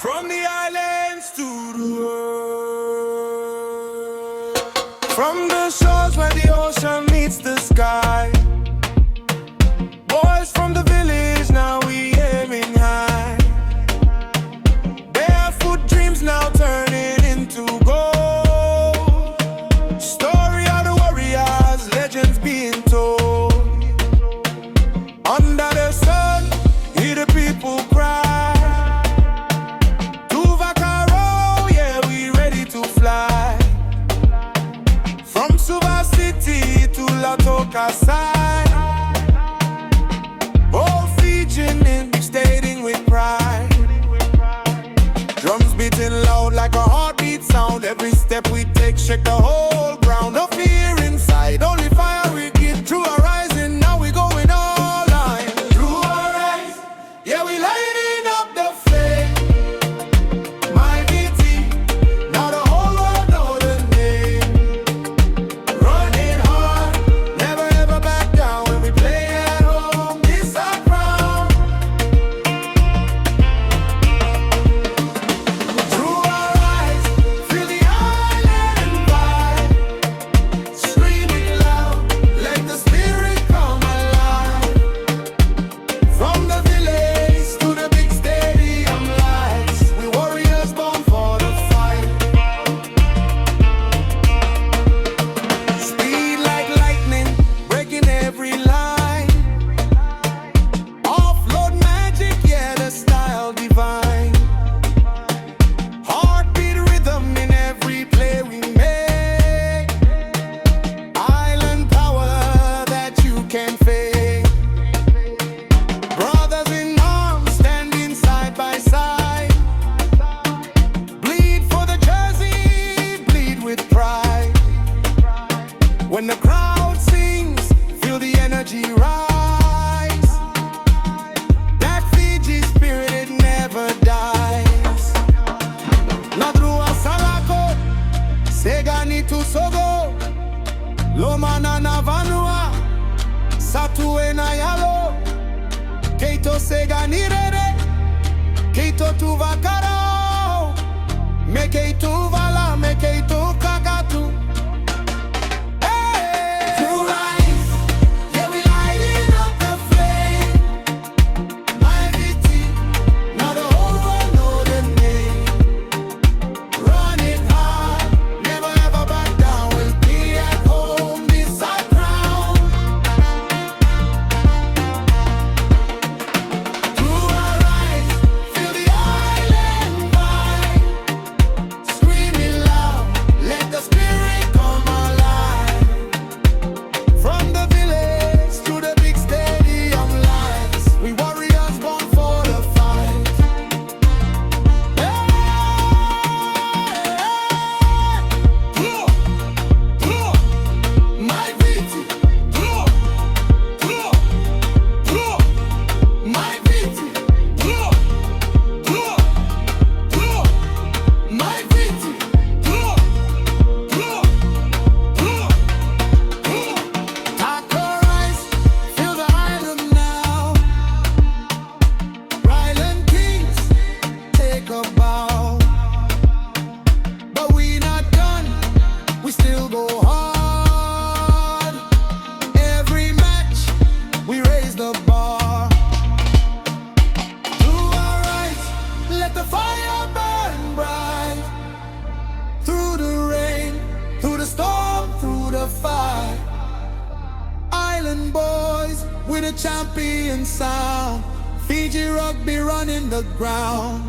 From the islands to the world, from the shores where the ocean meets the sky, boys from the village, now we aiming high. Barefoot dreams now turning into gold. Story of the warriors, legends being told. Under the sun, hear the people cry. To vakarau, yeah, we ready to fly. From Suva city to Lautoka side, all Fijian stating with pride. Drums beating loud like a heartbeat sound. Every step we take shake the whole ground. No fear inside, only fire we get through our rising. Now we going all line. Through our eyes, yeah, we lighting up the flame. Mai Viti, now the whole world know the name. Running hard, never ever back down. When we play at home, this our crown. Through our eyes, feel the island vibe. Screaming loud, let the spirit come alive. From the village to the big stadium lights, we warriors born for the fight. Speed like lightning, breaking every line. Offload magic, yeah, the style divine. Heartbeat rhythm in every play we make. Island power that you can fake. Brothers in arms standing side by side. Bleed for the jersey, bleed with pride. When the crowd sings, feel the energy rise. That Fiji spirit, it never dies. Nadrua salako, segani tu sogo. Lomana na vanua, satue na yalo. Keito segani rere, keito tu vakarau. Mekei tu vala, mekei tu kakatu. Through life, yeah, we lighting up the flame. Mai Viti, now the whole world know the name. Running hard, never ever back down. We'll be at home, this our crown. Through our eyes, feel the island vibe. Screaming loud, let the spirit come alive. From the village to the big stadium lights, we warriors born for the fight. Mai Viti, Mai Viti, Mai Viti. Tackerize, feel the island now. Island kings, take a bow. But we not done, we still go hard. Every match, we raise the bar. Through our eyes, let the fire burn bright. Through the rain, through the storm, through the fight. Island boys with a champion sound. Fiji rugby running the ground.